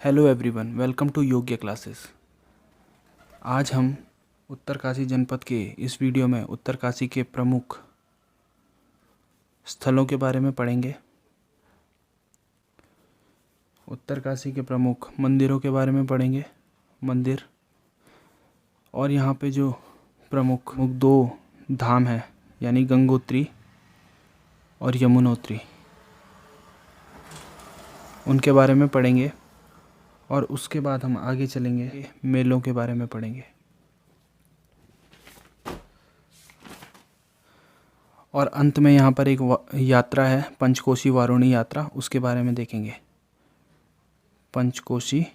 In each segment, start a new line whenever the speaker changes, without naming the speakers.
Hello everyone, welcome to योग्य classes. आज हम उत्तरकाशी जनपद के इस वीडियो में उत्तरकाशी के प्रमुख स्थलों के बारे में पढ़ेंगे। उत्तरकाशी के प्रमुख मंदिरों के बारे में पढ़ेंगे, मंदिर, और यहाँ पे जो प्रमुख दो धाम हैं यानी गंगोत्री और यमुनोत्री, उनके बारे में पढ़ेंगे। और उसके बाद हम आगे चलेंगे, मेलों के बारे में पढ़ेंगे। और अंत में यहाँ पर एक यात्रा है, पंचकोशी वारुणी यात्रा, उसके बारे में देखेंगे। पंचकोशी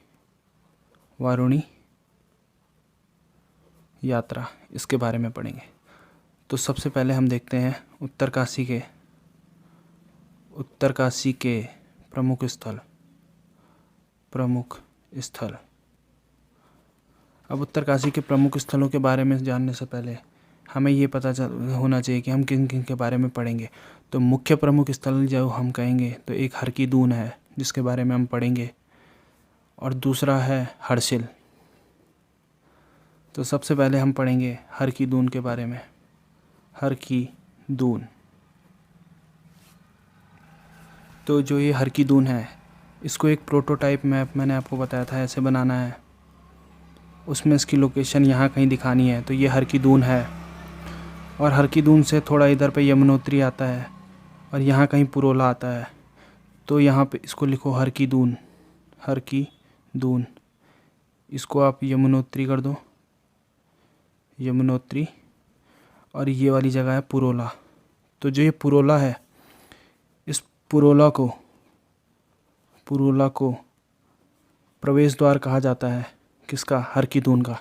वारुणी यात्रा, इसके बारे में पढ़ेंगे। तो सबसे पहले हम देखते हैं उत्तरकाशी के प्रमुख स्थल। अब उत्तरकाशी के प्रमुख स्थलों के बारे में जानने से पहले हमें ये पता होना चाहिए कि हम किन किन के बारे में पढ़ेंगे। तो मुख्य प्रमुख स्थल जो हम कहेंगे तो एक हर की दून है, जिसके बारे में हम पढ़ेंगे, और दूसरा है हर्षिल। तो सबसे पहले हम पढ़ेंगे हर की दून के बारे में। हर की दून, तो जो ये हर की दून है, इसको एक प्रोटोटाइप मैप मैंने आपको बताया था ऐसे बनाना है। उसमें इसकी लोकेशन यहाँ कहीं दिखानी है। तो ये हर की दून है, और हर की दून से थोड़ा इधर पे यमुनोत्री आता है, और यहाँ कहीं पुरोला आता है। तो यहाँ पे इसको लिखो हर की दून। हर की दून, इसको आप यमुनोत्री कर दो, यमुनोत्री। और ये वाली जगह है पुरोला। तो जो ये पुरोला है, इस पुरोला को प्रवेश द्वार कहा जाता है। किसका? हर की दून का।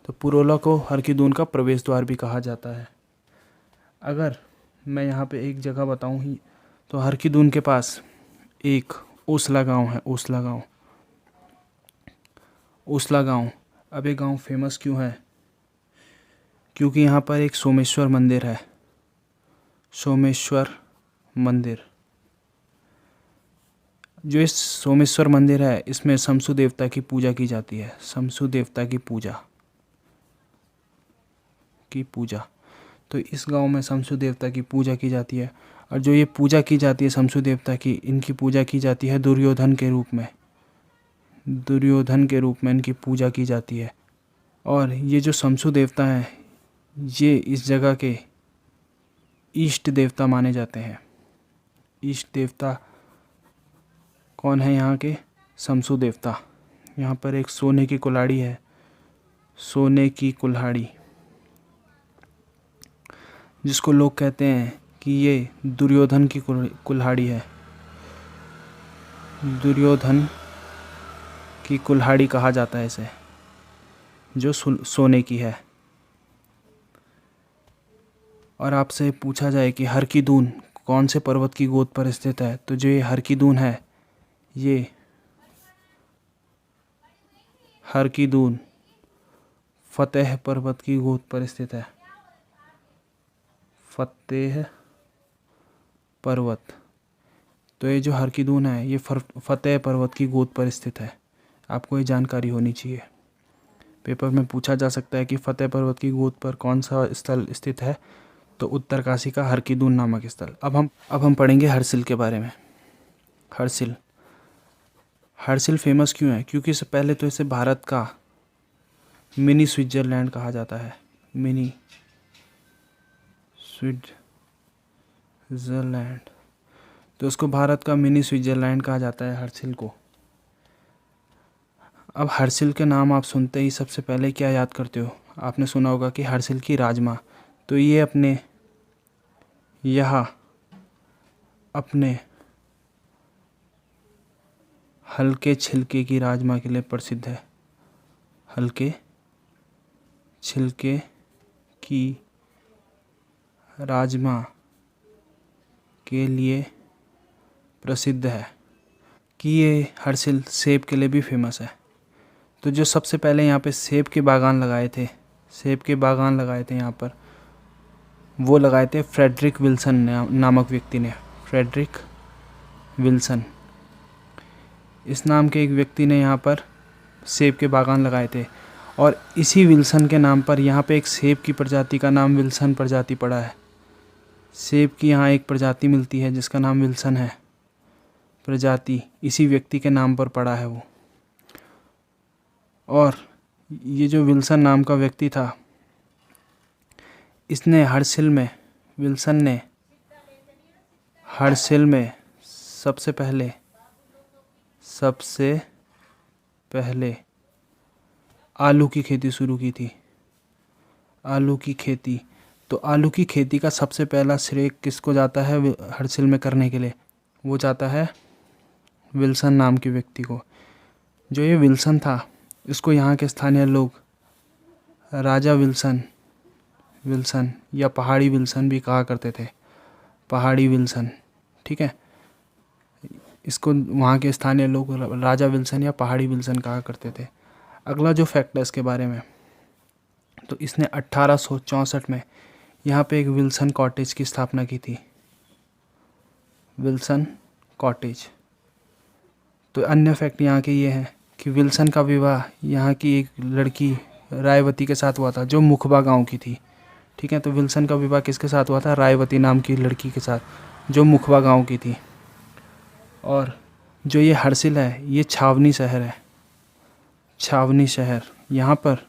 तो पुरोला को हर की दून का प्रवेश द्वार भी कहा जाता है। अगर मैं यहाँ पे एक जगह बताऊँ ही, तो हर की दून के पास एक ओसला गांव है। ओसला गांव। अब ये गांव फेमस क्यों है? क्योंकि यहाँ पर एक सोमेश्वर मंदिर है। सोमेश्वर मंदिर, जो इस सोमेश्वर मंदिर है, इसमें शमसु देवता की पूजा की जाती है। शमसु देवता की पूजा। तो इस गांव में शमसु देवता की पूजा की जाती है। और जो ये पूजा की जाती है शमसु देवता की, इनकी पूजा की जाती है दुर्योधन के रूप में। इनकी पूजा की जाती है। और ये जो शमसु देवता हैं, ये इस जगह के इष्ट देवता माने जाते हैं। इष्ट देवता कौन है यहाँ के? शमसु देवता। यहाँ पर एक सोने की कुल्हाड़ी है, सोने की कुल्हाड़ी, जिसको लोग कहते हैं कि ये दुर्योधन की कुल्हाड़ी है। दुर्योधन की कुल्हाड़ी कहा जाता है इसे, जो सोने की है। और आपसे पूछा जाए कि हर की दून कौन से पर्वत की गोद पर स्थित है, तो जो ये हर की दून है, ये हर की दून फतेह पर्वत की गोद पर स्थित है। फतेह पर्वत। तो ये जो हर की दून है, ये फतेह पर्वत की गोद पर स्थित है। आपको ये जानकारी होनी चाहिए। पेपर में पूछा जा सकता है कि फतेह पर्वत की गोद पर कौन सा स्थल स्थित है, तो उत्तरकाशी का हर की दून नामक स्थल। अब हम पढ़ेंगे हर्षिल के बारे में। हर्षिल फेमस क्यों है? क्योंकि इससे पहले तो इसे भारत का मिनी स्विट्जरलैंड कहा जाता है। मिनी स्विट्जरलैंड, तो उसको भारत का मिनी स्विट्जरलैंड कहा जाता है हर्षिल को। अब हर्षिल के नाम आप सुनते ही सबसे पहले क्या याद करते हो? आपने सुना होगा कि हर्षिल की राजमा। तो ये अपने हल्के छिलके की राजमा के लिए प्रसिद्ध है। हल्के छिलके की राजमा के लिए प्रसिद्ध है। कि ये हर्षिल सेब के लिए भी फेमस है। तो जो सबसे पहले यहाँ पे सेब के बागान लगाए थे यहाँ पर, वो लगाए थे फ्रेडरिक विल्सन नामक व्यक्ति ने। Frederick Wilson. इस नाम के एक व्यक्ति ने यहाँ पर सेब के बागान लगाए थे और इसी विल्सन के नाम पर यहाँ पे एक सेब की प्रजाति का नाम विल्सन प्रजाति पड़ा है। सेब की यहाँ एक प्रजाति मिलती है जिसका नाम विल्सन है। प्रजाति इसी व्यक्ति के नाम पर पड़ा है वो। और ये जो विल्सन नाम का व्यक्ति था, इसने विल्सन ने हर्शिल में सबसे पहले आलू की खेती शुरू की थी। आलू की खेती, तो आलू की खेती का सबसे पहला श्रेय किसको जाता है हर्शिल में करने के लिए? वो जाता है विल्सन नाम के व्यक्ति को। जो ये विल्सन था, इसको यहाँ के स्थानीय लोग राजा विल्सन या पहाड़ी विल्सन भी कहा करते थे। पहाड़ी विल्सन, ठीक है। इसको वहाँ के स्थानीय लोग राजा विल्सन या पहाड़ी विल्सन कहा करते थे। अगला जो फैक्ट है इसके बारे में, तो इसने 1864 में यहाँ पे एक विल्सन कॉटेज की स्थापना की थी। Wilson cottage. तो अन्य फैक्ट यहाँ के ये हैं कि विल्सन का विवाह यहाँ की एक लड़की रायवती के साथ हुआ था जो मुखबा गांव की थी, ठीक है। तो विल्सन का विवाह किसके साथ हुआ था? रायवती नाम की लड़की के साथ जो मुखबा गांव की थी। और जो ये हर्शिल है, ये छावनी शहर है। छावनी शहर, यहाँ पर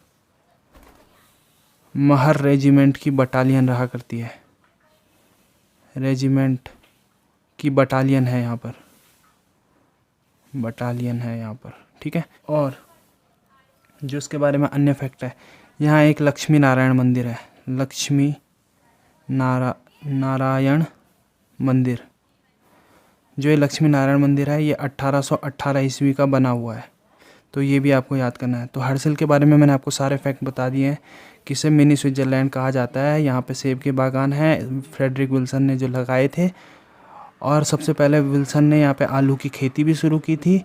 महर रेजिमेंट की बटालियन रहा करती है। रेजिमेंट की बटालियन है यहाँ पर, बटालियन है यहाँ पर, ठीक है। और जो इसके बारे में अन्य फैक्ट है, यहाँ एक लक्ष्मी नारायण मंदिर है। लक्ष्मी नारायण मंदिर। जो ये लक्ष्मी नारायण मंदिर है, ये 1818 ईस्वी का बना हुआ है। तो ये भी आपको याद करना है। तो हर्शिल के बारे में मैंने आपको सारे फैक्ट बता दिए हैं कि इसे मिनी स्विट्ज़रलैंड कहा जाता है। यहाँ पे सेब के बागान हैं, फ्रेडरिक विल्सन ने जो लगाए थे। और सबसे पहले विल्सन ने यहाँ पे आलू की खेती भी शुरू की थी।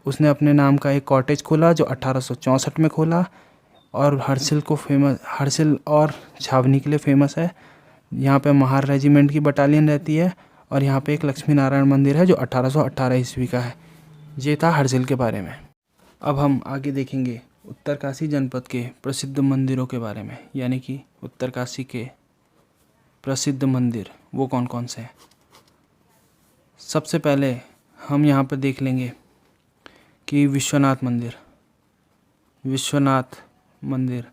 उसने अपने नाम का एक कॉटेज खोला जो 1864 में खोला। और हर्शिल और छावनी के लिए फेमस है। यहाँ पे महार रेजिमेंट की बटालियन रहती है और यहाँ पे एक लक्ष्मी नारायण मंदिर है जो 1818 ईस्वी का है। ये था हर्शिल के बारे में। अब हम आगे देखेंगे उत्तरकाशी जनपद के प्रसिद्ध मंदिरों के बारे में, यानी कि उत्तरकाशी के प्रसिद्ध मंदिर वो कौन कौन से हैं। सबसे पहले हम यहाँ पर देख लेंगे कि विश्वनाथ मंदिर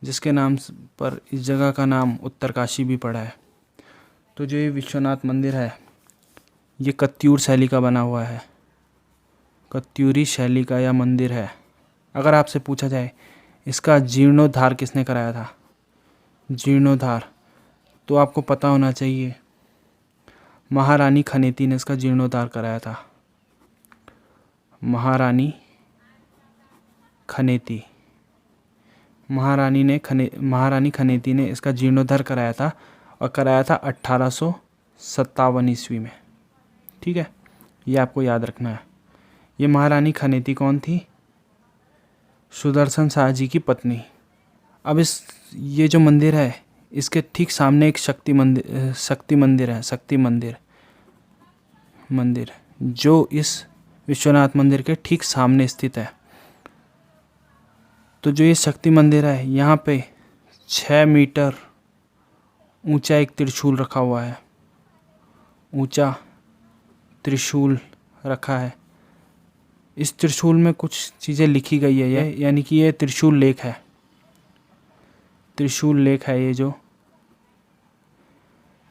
जिसके नाम पर इस जगह का नाम उत्तरकाशी भी पड़ा है। तो जो ये विश्वनाथ मंदिर है, ये कत्यूर शैली का बना हुआ है। कत्यूरी शैली का यह मंदिर है। अगर आपसे पूछा जाए इसका जीर्णोद्धार किसने कराया था, जीर्णोद्धार, तो आपको पता होना चाहिए महारानी खनेती ने इसका जीर्णोद्धार कराया था। महारानी खनेती ने इसका जीर्णोद्धार कराया था और कराया था 1857 ईस्वी में, ठीक है। ये आपको याद रखना है। ये महारानी खनेती कौन थी? सुदर्शन शाह जी की पत्नी। अब ये जो मंदिर है, इसके ठीक सामने एक शक्ति मंदिर जो इस विश्वनाथ मंदिर के ठीक सामने स्थित है। तो जो ये शक्ति मंदिर है, यहाँ पे 6 मीटर ऊंचा एक त्रिशूल रखा हुआ है। ऊंचा त्रिशूल रखा है। इस त्रिशूल में कुछ चीज़ें लिखी गई है, यानी कि ये त्रिशूल लेख है। त्रिशूल लेख है ये जो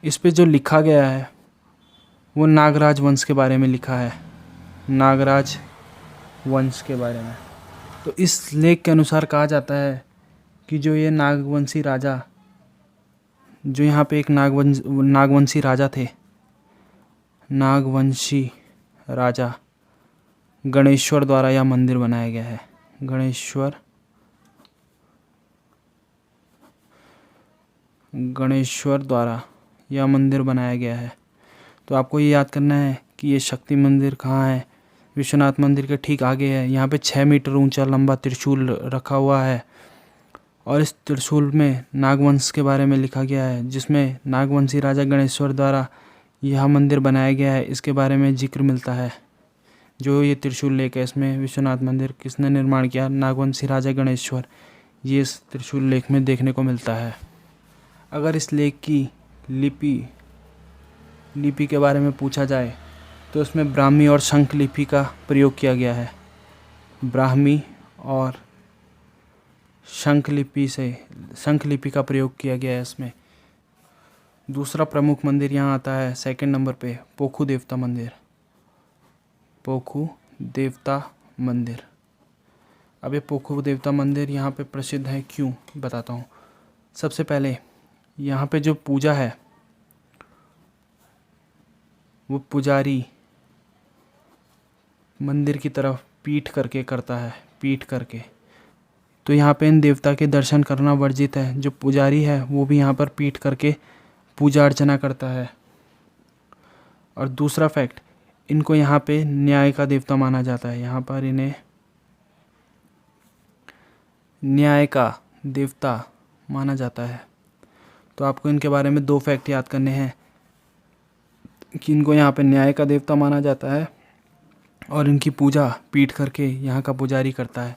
इस पे जो लिखा गया है वो नागराज वंश के बारे में लिखा है। नागराज वंश के बारे में। तो इस लेख के अनुसार कहा जाता है कि जो ये नागवंशी राजा, जो यहाँ पे एक नागवंशी राजा थे, नागवंशी राजा गणेश्वर द्वारा यह मंदिर बनाया गया है। गणेश्वर द्वारा यह मंदिर बनाया गया है। तो आपको ये याद करना है कि ये शक्ति मंदिर कहाँ है। विश्वनाथ मंदिर के ठीक आगे है। यहाँ पे 6 मीटर ऊंचा लंबा त्रिशूल रखा हुआ है और इस त्रिशूल में नागवंश के बारे में लिखा गया है, जिसमें नागवंशी राजा गणेश्वर द्वारा यह मंदिर बनाया गया है, इसके बारे में जिक्र मिलता है। जो ये त्रिशूल लेक है इसमें विश्वनाथ मंदिर किसने निर्माण किया? नागवंशी राजा गणेश्वर। ये इस त्रिशूल लेक में देखने को मिलता है। अगर इस लेक की लिपि के बारे में पूछा जाए तो इसमें ब्राह्मी और शंख लिपि का प्रयोग किया गया है। ब्राह्मी और शंख लिपि का प्रयोग किया गया है इसमें। दूसरा प्रमुख मंदिर यहाँ आता है सेकंड नंबर पे, पोखू देवता मंदिर। पोखू देवता मंदिर। अब ये पोखू देवता मंदिर यहाँ पे प्रसिद्ध है क्यों, बताता हूँ। सबसे पहले यहाँ पे जो पूजा है वो पुजारी मंदिर की तरफ पीठ करके करता है, पीठ करके। तो यहाँ पे इन देवता के दर्शन करना वर्जित है। जो पुजारी है वो भी यहाँ पर पीठ करके पूजा अर्चना करता है। और दूसरा फैक्ट, इनको यहाँ पे न्याय का देवता माना जाता है। यहाँ पर इन्हें न्याय का देवता माना जाता है। तो आपको इनके बारे में 2 फैक्ट याद करने हैं कि इनको यहाँ पे न्याय का देवता माना जाता है और इनकी पूजा पीठ करके यहाँ का पुजारी करता है।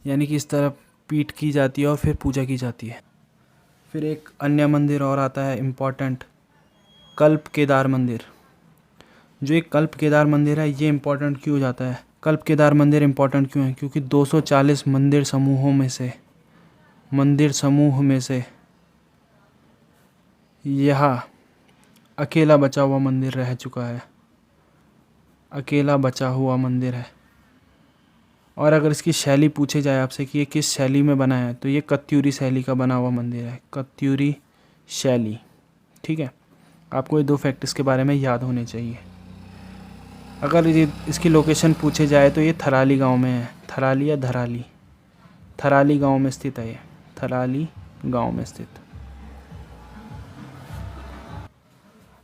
यानी कि इस तरफ पीठ की जाती है और फिर पूजा की जाती है। फिर एक अन्य मंदिर और आता है इम्पॉर्टेंट, कल्प केदार मंदिर। जो एक कल्प केदार मंदिर है ये इम्पॉर्टेंट क्यों हो जाता है? कल्प केदार मंदिर इम्पॉर्टेंट क्यों है? क्योंकि 240 मंदिर समूह में से यह अकेला बचा हुआ मंदिर रह चुका है। अकेला बचा हुआ मंदिर है। और अगर इसकी शैली पूछे जाए आपसे कि ये किस शैली में बना है तो ये कत्यूरी शैली का बना हुआ मंदिर है। कत्यूरी शैली। ठीक है, आपको ये 2 फैक्ट इसके बारे में याद होने चाहिए। अगर ये इसकी लोकेशन पूछे जाए तो ये थराली गांव में है। थराली या धराली, थराली गांव में स्थित है ये। थराली गांव में स्थित।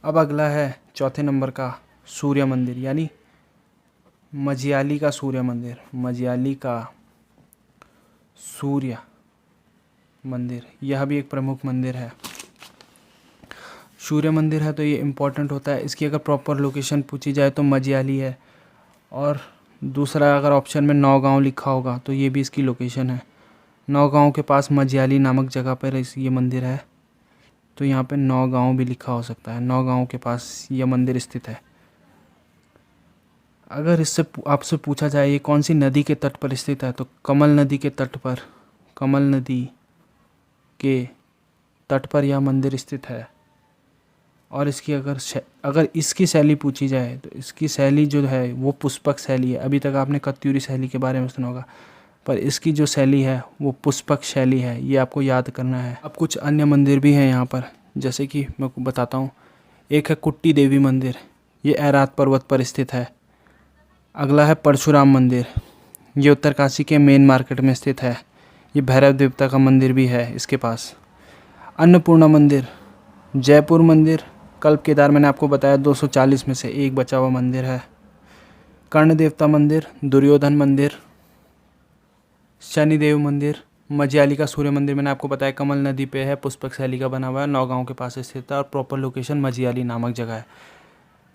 अब अगला है चौथे नंबर का सूर्य मंदिर, यानी मझियाली का सूर्य मंदिर। मझियाली का सूर्य मंदिर, यह भी एक प्रमुख मंदिर है। सूर्य मंदिर है तो ये इम्पोर्टेंट होता है। इसकी अगर प्रॉपर लोकेशन पूछी जाए तो मझियाली है। और दूसरा अगर ऑप्शन में नौगांव लिखा होगा तो ये भी इसकी लोकेशन है। नौगांव के पास मझियाली नामक जगह पर ये मंदिर है। तो यहाँ पे नौगांव भी लिखा हो सकता है। नौगांव के पास यह मंदिर स्थित है। अगर इससे आपसे पूछा जाए ये कौन सी नदी के तट पर स्थित है तो कमल नदी के तट पर, कमल नदी के तट पर यह मंदिर स्थित है। और इसकी अगर इसकी शैली पूछी जाए तो इसकी शैली जो है वो पुष्पक शैली है। अभी तक आपने कत्यूरी शैली के बारे में सुना होगा, पर इसकी जो शैली है वो पुष्पक शैली है। ये आपको याद करना है। अब कुछ अन्य मंदिर भी हैं यहाँ पर, जैसे कि मैं आपको बताता हूँ। एक है कुट्टी देवी मंदिर, ये ऐरात पर्वत पर स्थित है। अगला है परशुराम मंदिर, ये उत्तरकाशी के मेन मार्केट में स्थित है। ये भैरव देवता का मंदिर भी है इसके पास। अन्नपूर्णा मंदिर, जयपुर मंदिर, कल्प केदार मैंने आपको बताया 240 में से एक बचा हुआ मंदिर है। कर्ण देवता मंदिर, दुर्योधन मंदिर, शनिदेव मंदिर, मझियाली का सूर्य मंदिर मैंने आपको बताया कमल नदी पे है, पुष्पक शैली का बना हुआ है, नौगांव के पास स्थित है और प्रॉपर लोकेशन मझियाली नामक जगह है।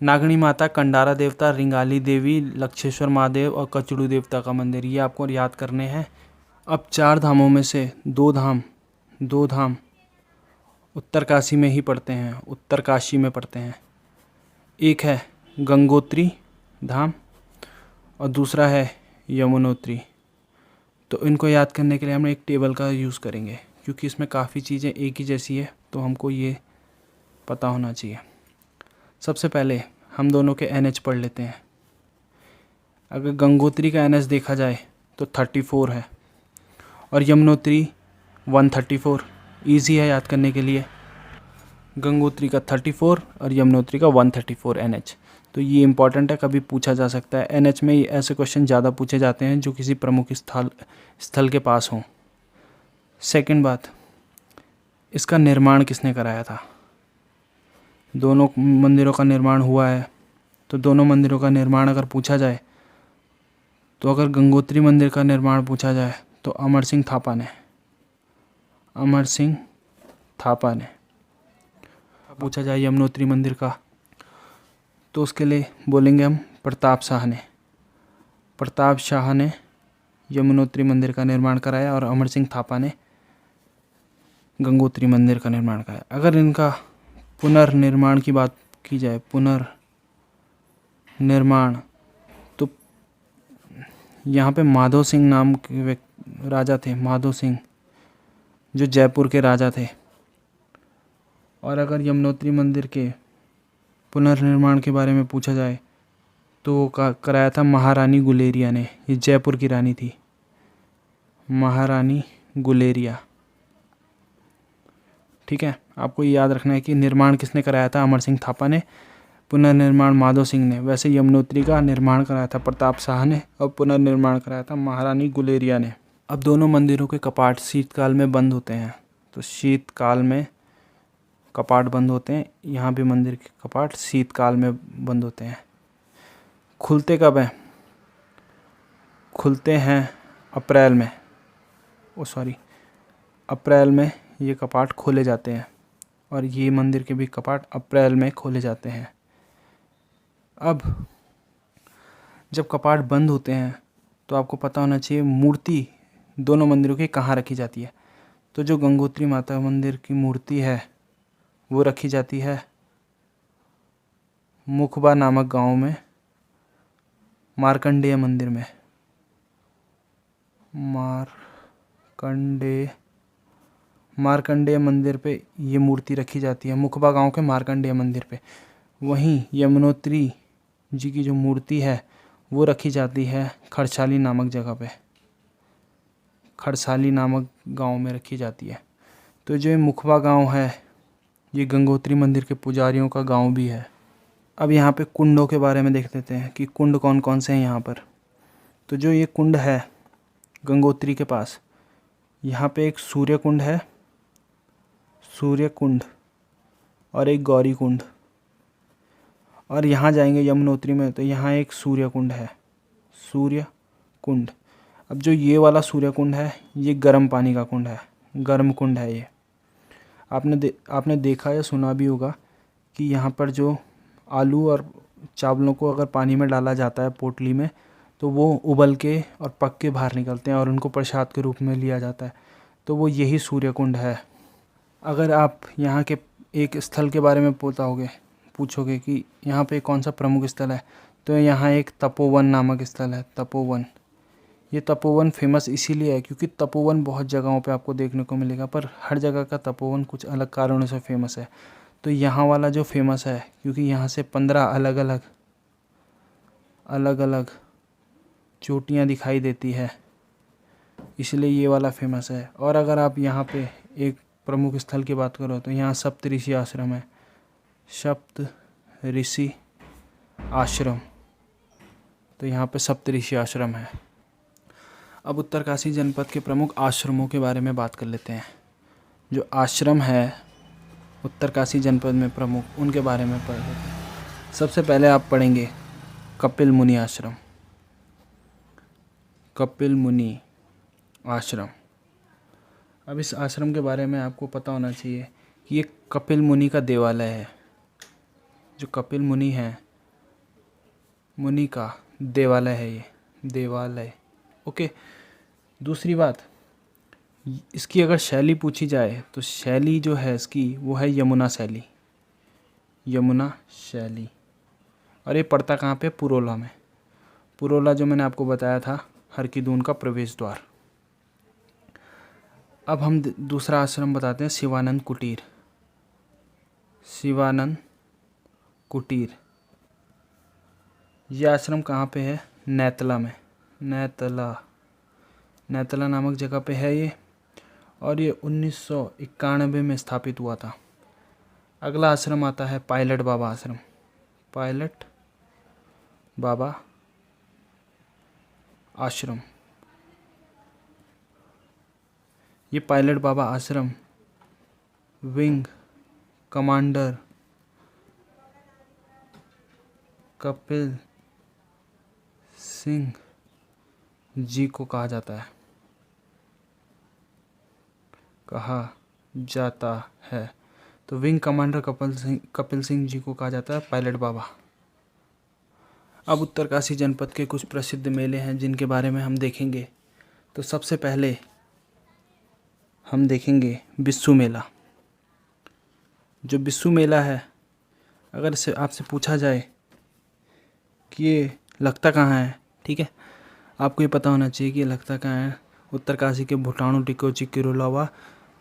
नागणी माता, कंडारा देवता, रिंगाली देवी, लक्षेश्वर महादेव और कचड़ू देवता का मंदिर, ये आपको याद करने हैं। अब 4 धामों में से 2 धाम उत्तरकाशी में ही पड़ते हैं, उत्तरकाशी में पड़ते हैं। एक है गंगोत्री धाम और दूसरा है यमुनोत्री। तो इनको याद करने के लिए हम एक टेबल का यूज़ करेंगे, क्योंकि इसमें काफ़ी चीज़ें एक ही जैसी है तो हमको ये पता होना चाहिए। सबसे पहले हम दोनों के NH पढ़ लेते हैं। अगर गंगोत्री का NH देखा जाए तो 34 है और यमुनोत्री 134। ईजी है याद करने के लिए। गंगोत्री का 34 और यमुनोत्री का 134 NH। तो ये इंपॉर्टेंट है, कभी पूछा जा सकता है। NH में ऐसे क्वेश्चन ज़्यादा पूछे जाते हैं जो किसी प्रमुख स्थल के पास हों। सेकंड बात, इसका निर्माण किसने कराया था? दोनों मंदिरों का निर्माण हुआ है, तो दोनों मंदिरों का निर्माण अगर पूछा जाए तो अगर गंगोत्री मंदिर का निर्माण पूछा जाए तो अमर सिंह थापा ने। अमर सिंह थापा ने। पूछा जाए यमुनोत्री मंदिर का तो उसके लिए बोलेंगे हम प्रताप शाह ने। प्रताप शाह ने यमुनोत्री मंदिर का निर्माण कराया और अमर सिंह थापा ने गंगोत्री मंदिर का निर्माण कराया। अगर इनका पुनर्निर्माण की बात की जाए, पुनर्निर्माण, तो यहाँ पे माधो सिंह नाम के राजा थे, माधो सिंह, जो जयपुर के राजा थे। और अगर यमुनोत्री मंदिर के पुनर्निर्माण के बारे में पूछा जाए तो कराया था महारानी गुलेरिया ने। ये जयपुर की रानी थी, महारानी गुलेरिया। ठीक है, आपको ये याद रखना है कि निर्माण किसने कराया था, अमर सिंह थापा ने, पुनर्निर्माण माधो सिंह ने। वैसे यमुनोत्री का निर्माण कराया था प्रताप शाह ने और पुनर्निर्माण कराया था महारानी गुलेरिया ने। अब दोनों मंदिरों के कपाट शीतकाल में बंद होते हैं, तो शीतकाल में कपाट बंद होते हैं। यहाँ भी मंदिर के कपाट शीतकाल में बंद होते हैं। खुलते कब हैं? खुलते हैं अप्रैल में, अप्रैल में ये कपाट खोले जाते हैं और ये मंदिर के भी कपाट अप्रैल में खोले जाते हैं। अब जब कपाट बंद होते हैं तो आपको पता होना चाहिए मूर्ति दोनों मंदिरों की कहाँ रखी जाती है। तो जो गंगोत्री माता मंदिर की मूर्ति है वो रखी जाती है मुखबा नामक गांव में, मार्कंडेय मंदिर में। मार्कंडेय मंदिर पे ये मूर्ति रखी जाती है, मुखबा गांव के मार्कंडेय मंदिर पे। वहीं यमुनोत्री जी की जो मूर्ति है वो रखी जाती है खरसाली नामक जगह पे, खरसाली नामक गांव में रखी जाती है। तो जो ये मुखबा गांव है ये गंगोत्री मंदिर के पुजारियों का गांव भी है। अब यहाँ पे कुंडों के बारे में देख लेते हैं कि कुंड कौन कौन से हैं यहाँ पर। तो जो ये कुंड है गंगोत्री के पास, यहाँ पे एक सूर्य कुंड है, सूर्य कुंड, और एक गौरी कुंड। और यहाँ जाएंगे यमुनोत्री में तो यहाँ एक सूर्य कुंड है, सूर्य कुंड। अब जो ये वाला सूर्य कुंड है ये गर्म पानी का कुंड है, गर्म कुंड है ये। आपने देखा या सुना भी होगा कि यहाँ पर जो आलू और चावलों को अगर पानी में डाला जाता है पोटली में तो वो उबल के और पक के बाहर निकलते हैं और उनको प्रसाद के रूप में लिया जाता है। तो वो यही सूर्य कुंड है। अगर आप यहाँ के एक स्थल के बारे में पूछोगे कि यहाँ पे कौन सा प्रमुख स्थल है, तो यहाँ एक तपोवन नामक स्थल है, तपोवन। ये तपोवन फेमस इसीलिए है क्योंकि तपोवन बहुत जगहों पे आपको देखने को मिलेगा, पर हर जगह का तपोवन कुछ अलग कारणों से फेमस है। तो यहाँ वाला जो फेमस है क्योंकि यहाँ से 15 अलग अलग चोटियाँ दिखाई देती है, इसलिए ये वाला फेमस है। और अगर आप यहाँ पे एक प्रमुख स्थल की बात करो तो यहाँ सप्तऋषि आश्रम है, सप्तऋषि आश्रम। तो यहाँ पे सप्तऋषि आश्रम है। अब उत्तरकाशी जनपद के प्रमुख आश्रमों के बारे में बात कर लेते हैं। जो आश्रम है उत्तरकाशी जनपद में प्रमुख, उनके बारे में पढ़ लेते हैं। सबसे पहले आप पढ़ेंगे कपिल मुनि आश्रम, कपिल मुनि आश्रम। अब इस आश्रम के बारे में आपको पता होना चाहिए कि ये कपिल मुनि का देवालय है। जो कपिल मुनि है, मुनि का देवालय है ये, देवालय। ओके, दूसरी बात, इसकी अगर शैली पूछी जाए तो शैली जो है इसकी वो है यमुना शैली, यमुना शैली। और ये पड़ता कहाँ पे? पुरोला में। पुरोला जो मैंने आपको बताया था हरकी-दून का प्रवेश द्वार। अब हम दूसरा आश्रम बताते हैं, शिवानंद कुटीर। शिवानंद कुटीर ये आश्रम कहाँ पे है? नैतला में, नैतला नामक जगह पे है ये, और ये 1991 में स्थापित हुआ था। अगला आश्रम आता है पायलट बाबा आश्रम, पायलट बाबा आश्रम। ये पायलट बाबा आश्रम विंग कमांडर कपिल सिंह जी को कहा जाता है। तो विंग कमांडर कपिल सिंह जी को कहा जाता है पायलट बाबा। अब उत्तरकाशी जनपद के कुछ प्रसिद्ध मेले हैं जिनके बारे में हम देखेंगे। तो सबसे पहले हम देखेंगे बिस्सू मेला। जो बिस्सू मेला है, अगर इसे आपसे पूछा जाए कि ये लगता कहाँ है, ठीक है, आपको ये पता होना चाहिए कि ये लगता कहाँ है। उत्तरकाशी के भुटाणु, टिकोची, किरोलावा,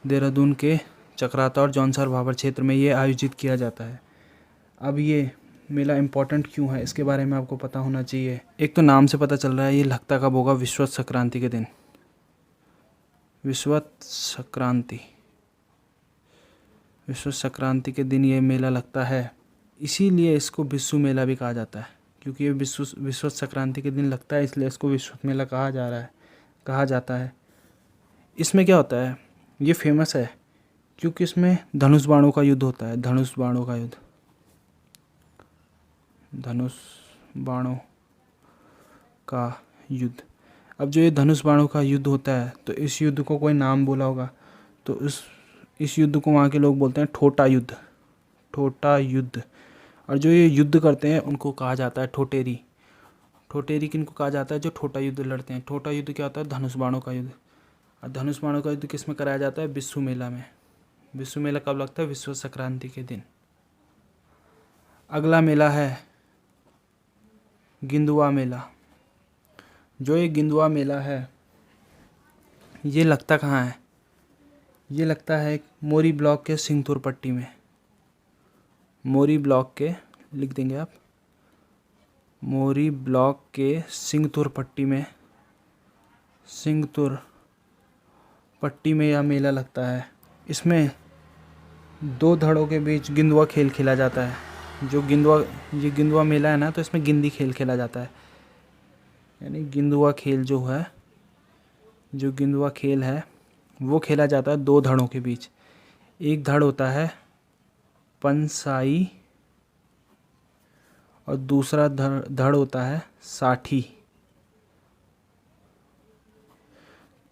देहरादून के चक्राता और जौनसार भाबर क्षेत्र में ये आयोजित किया जाता है। अब ये मेला इम्पोर्टेंट क्यों है, इसके बारे में आपको पता होना चाहिए। एक तो नाम से पता चल रहा है ये लगता कब होगा, विषुवत संक्रांति के दिन। विषुवत संक्रांति के दिन ये मेला लगता है, इसीलिए इसको बिस्सू मेला भी कहा जाता है। क्योंकि ये विषुवत संक्रांति के दिन लगता है, इसलिए इसको विषुवत मेला कहा जाता है। इसमें क्या होता है, ये फेमस है क्योंकि इसमें धनुष बाणों का युद्ध होता है। धनुष बाणों का युद्ध। अब जो ये धनुष बाणों का युद्ध होता है, तो इस युद्ध को कोई नाम बोला होगा, तो इस युद्ध को वहाँ के लोग बोलते हैं ठोटा युद्ध। और जो ये युद्ध करते हैं उनको कहा जाता है ठोटेरी। ठोटेरी किनको कहा जाता है, जो ठोटा युद्ध लड़ते हैं। ठोटा युद्ध क्या होता है, धनुष बाणों का युद्ध। और धनुष बाणों का युद्ध किस में कराया जाता है, बिस्सू मेला में। बिस्सू मेला कब लगता है, विषुवत संक्रांति के दिन। अगला मेला है गिंदुआ मेला। जो ये गिंदुआ मेला है, ये लगता कहाँ है, ये लगता है मोरी ब्लॉक के सिंगतुर पट्टी में। मोरी ब्लॉक के, लिख देंगे आप, मोरी ब्लॉक के सिंगतुर पट्टी में यह मेला लगता है। इसमें दो धड़ों के बीच गिंदुआ खेल खेला जाता है। ये गिंदुआ मेला है ना, तो इसमें गिंदी खेल खेला जाता है। यानी गिंदुआ खेल है वो खेला जाता है दो धड़ों के बीच। एक धड़ होता है पंसाई और दूसरा धड़ होता है साठी।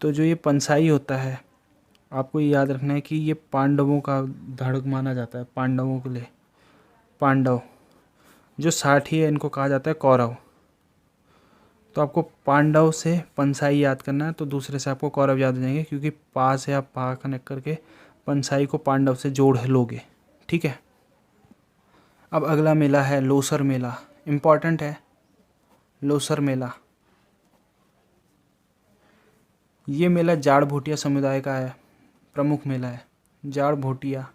तो जो ये पंसाई होता है, आपको ये याद रखना है कि ये पांडवों का धड़ माना जाता है, पांडवों के लिए। पांडव। जो साठी है, इनको कहा जाता है कौरव। तो आपको पांडव से पंसाई याद करना है, तो दूसरे से आपको कौरव याद हो जाएंगे, क्योंकि पा से आप पा कनेक्ट करके पंसाई को पांडव से जोड़ लोगे, ठीक है। अब अगला मेला है लोसर मेला। इम्पॉर्टेंट है लोसर मेला। ये मेला जाड़ भोटिया समुदाय का है, प्रमुख मेला है। जाड़ भोटिया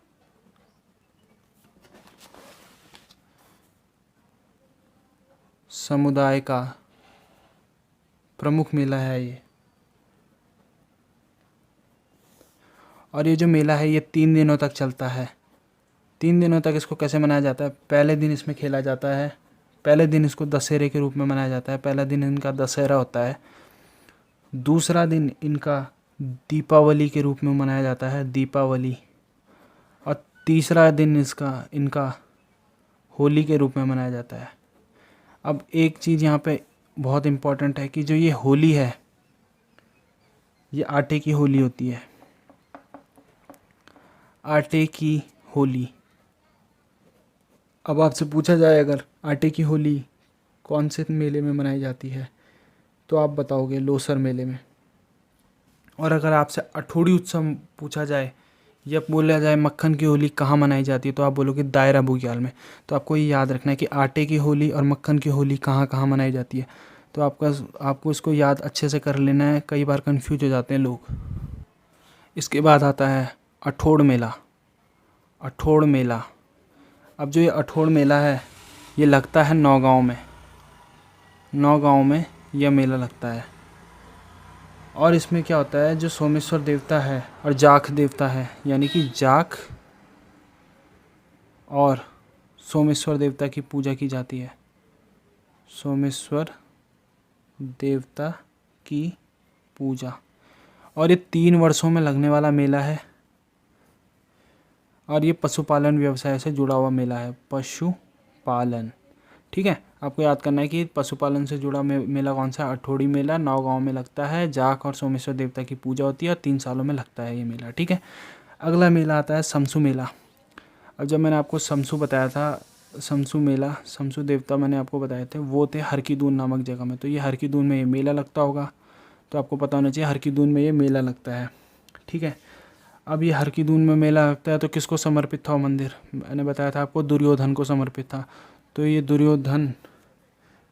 समुदाय का प्रमुख मेला है ये। और ये जो मेला है ये 3 दिनों तक चलता है। 3 दिनों तक इसको कैसे मनाया जाता है, पहले दिन इसमें खेला जाता है, पहले दिन इसको दशहरे के रूप में मनाया जाता है। पहला दिन इनका दशहरा होता है, दूसरा दिन इनका दीपावली के रूप में मनाया जाता है, दीपावली, और तीसरा दिन इनका होली के रूप में मनाया जाता है। अब एक चीज़ यहाँ पे बहुत इम्पोर्टेंट है कि जो ये होली है, ये आटे की होली होती है। आटे की होली। अब आपसे पूछा जाए अगर आटे की होली कौन से मेले में मनाई जाती है, तो आप बताओगे लोसर मेले में। और अगर आपसे अठोड़ी उत्सव पूछा जाए या बोला जाए मक्खन की होली कहाँ मनाई जाती है, तो आप बोलोगे दायरा बुग्याल में। तो आपको ये याद रखना है कि आटे की होली और मक्खन की होली कहाँ कहाँ मनाई जाती है। तो आपको इसको याद अच्छे से कर लेना है, कई बार कंफ्यूज हो जाते हैं लोग। इसके बाद आता है अठोड़ मेला। अठोड़ मेला। अब जो ये अठोड़ मेला है, ये लगता है नौगांव में यह मेला लगता है। और इसमें क्या होता है, जो सोमेश्वर देवता है और जाख देवता है, यानी कि जाख और सोमेश्वर देवता की पूजा की जाती है। सोमेश्वर देवता की पूजा। और ये 3 वर्षों में लगने वाला मेला है। और ये पशुपालन व्यवसाय से जुड़ा हुआ मेला है, पशुपालन, ठीक है। आपको याद करना है कि पशुपालन से जुड़ा मेला कौन सा, अठोड़ी मेला, नौगांव में लगता है। जाख और सोमेश्वर देवता की पूजा होती है और 3 सालों में लगता है ये मेला, ठीक है। अगला मेला आता है समसू मेला। अब जब मैंने आपको समसू बताया था शमसू मेला, शमसू देवता मैंने आपको बताए थे, वो थे हरकीदून नामक जगह में। तो ये हरकीदून में ये मेला लगता होगा, तो आपको पता होना चाहिए हरकीदून में ये मेला लगता है। ठीक है, अब ये हरकीदून में मेला लगता है तो किसको समर्पित था वो मंदिर? मैंने बताया था आपको दुर्योधन को समर्पित था। तो ये दुर्योधन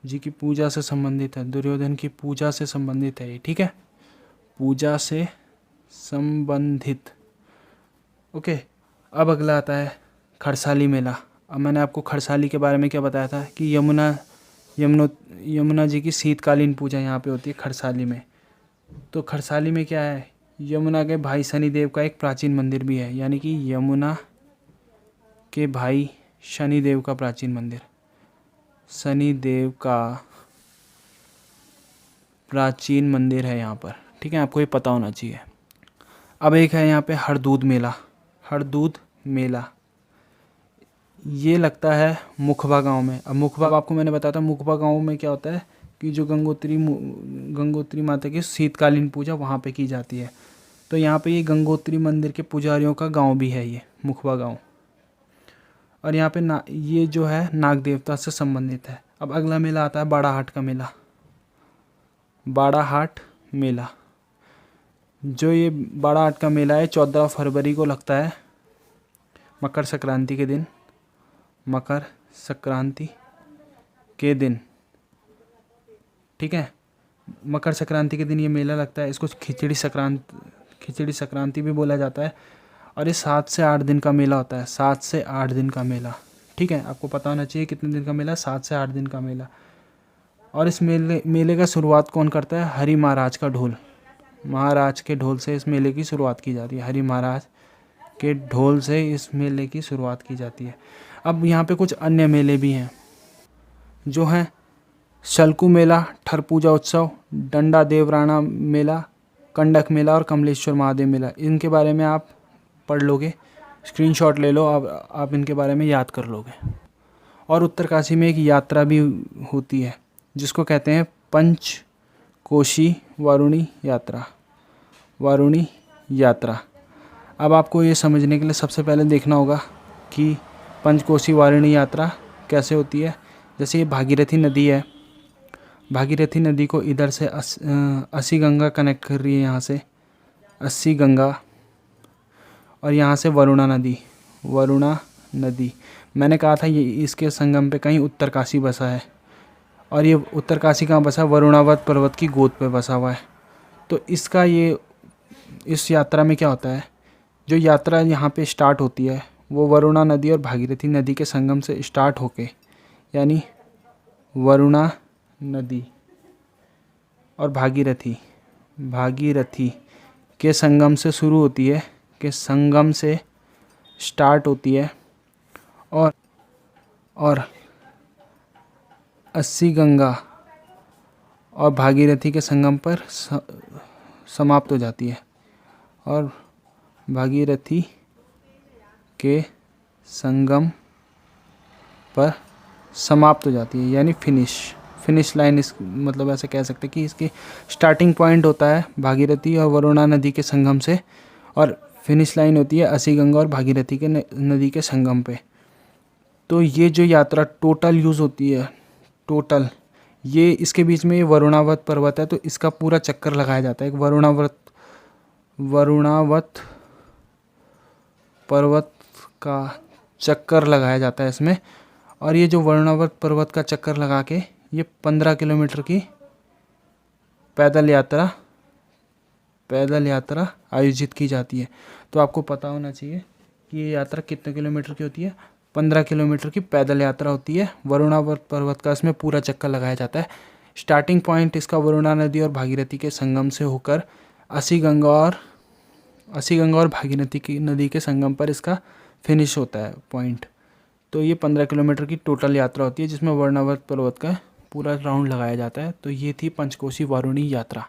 जी की पूजा से संबंधित है, दुर्योधन की पूजा से संबंधित है ये। ठीक है, पूजा से संबंधित। ओके, अब अगला आता है खरसाली मेला। अब मैंने आपको खरसाली के बारे में क्या बताया था कि यमुना जी की शीतकालीन पूजा यहाँ पे होती है खरसाली में। तो खरसाली में क्या है, यमुना के भाई शनिदेव का एक प्राचीन मंदिर भी है, यानी कि यमुना के भाई शनिदेव का प्राचीन मंदिर, शनिदेव का प्राचीन मंदिर है यहाँ पर। ठीक है, आपको ये पता होना चाहिए। अब एक है यहाँ पे हरदूद मेला। हरदूद मेला ये लगता है मुखबा गांव में। अब मुखबा आपको मैंने बताया था, मुखबा गांव में क्या होता है कि जो गंगोत्री माता की शीतकालीन पूजा वहाँ पे की जाती है। तो यहाँ पे ये गंगोत्री मंदिर के पुजारियों का गांव भी है ये मुखबा गांव। और यहाँ पे ये जो है नाग देवता से संबंधित है। अब अगला मेला आता है बाड़ाहाट का मेला। बाड़ाहाट मेला, जो ये बाड़ाहाट का मेला है 14 फरवरी को लगता है, मकर संक्रांति के दिन। मकर संक्रांति के दिन, ठीक है, मकर संक्रांति के दिन ये मेला लगता है। इसको खिचड़ी संक्रांति भी बोला जाता है। और ये 7 से 8 दिन का मेला होता है, 7 से 8 दिन का मेला। ठीक है, आपको पता होना चाहिए कितने दिन का मेला, 7 से 8 दिन का मेला। और इस मेले का शुरुआत कौन करता है? हरि महाराज का ढोल, महाराज के ढोल से इस मेले की शुरुआत की जाती है। हरि महाराज के ढोल से इस मेले की शुरुआत की जाती है। अब यहाँ पे कुछ अन्य मेले भी हैं जो हैं शल्कू मेला, ठर पूजा उत्सव, डंडा देवराणा मेला, कंडक मेला और कमलेश्वर महादेव मेला। इनके बारे में आप पढ़ लोगे, स्क्रीनशॉट ले लो, आप इनके बारे में याद कर लोगे। और उत्तरकाशी में एक यात्रा भी होती है जिसको कहते हैं पंचकोशी वारुणी यात्रा। वारुणी यात्रा। अब आपको ये समझने के लिए सबसे पहले देखना होगा कि पंचकोशी वारुणी यात्रा कैसे होती है। जैसे ये भागीरथी नदी है, भागीरथी नदी को इधर से अस्सी गंगा कनेक्ट कर रही है, यहाँ से अस्सी गंगा, और यहाँ से वरुणा नदी। मैंने कहा था ये इसके संगम पे कहीं उत्तरकाशी बसा है, और ये उत्तरकाशी कहाँ बसा? वरुणावत पर्वत की गोद पे बसा हुआ है। तो इस यात्रा में क्या होता है, जो यात्रा यहाँ पे स्टार्ट होती है वो वरुणा नदी और भागीरथी नदी के संगम से स्टार्ट होके, यानी वरुणा नदी और भागीरथी के संगम से शुरू होती है, के संगम से स्टार्ट होती है, और अस्सी गंगा और भागीरथी के संगम पर समाप्त हो जाती है, और भागीरथी के संगम पर समाप्त हो जाती है, यानी फिनिश लाइन। इस मतलब ऐसे कह सकते हैं कि इसकी स्टार्टिंग पॉइंट होता है भागीरथी और वरुणा नदी के संगम से, और फिनिश लाइन होती है अस्सी गंगा और भागीरथी के नदी के संगम पे। तो ये जो यात्रा टोटल यूज़ होती है, टोटल ये इसके बीच में ये वरुणावत पर्वत है, तो इसका पूरा चक्कर लगाया जाता है। एक वरुणावत पर्वत का चक्कर लगाया जाता है इसमें। और ये जो वरुणावत पर्वत का चक्कर लगा के ये 15 किलोमीटर की पैदल यात्रा आयोजित की जाती है। तो आपको पता होना चाहिए कि ये यात्रा कितने किलोमीटर की होती है? 15 किलोमीटर की पैदल यात्रा होती है। वरुणावत पर्वत का इसमें पूरा चक्कर लगाया जाता है। स्टार्टिंग पॉइंट इसका वरुणा नदी और भागीरथी के संगम से होकर अस्सी गंगा और भागीरथी की नदी के संगम पर इसका फिनिश होता है पॉइंट। तो ये 15 किलोमीटर की टोटल यात्रा होती है जिसमें वरुणावत पर्वत का पूरा राउंड लगाया जाता है। तो ये थी पंचकोशी वारुणी यात्रा।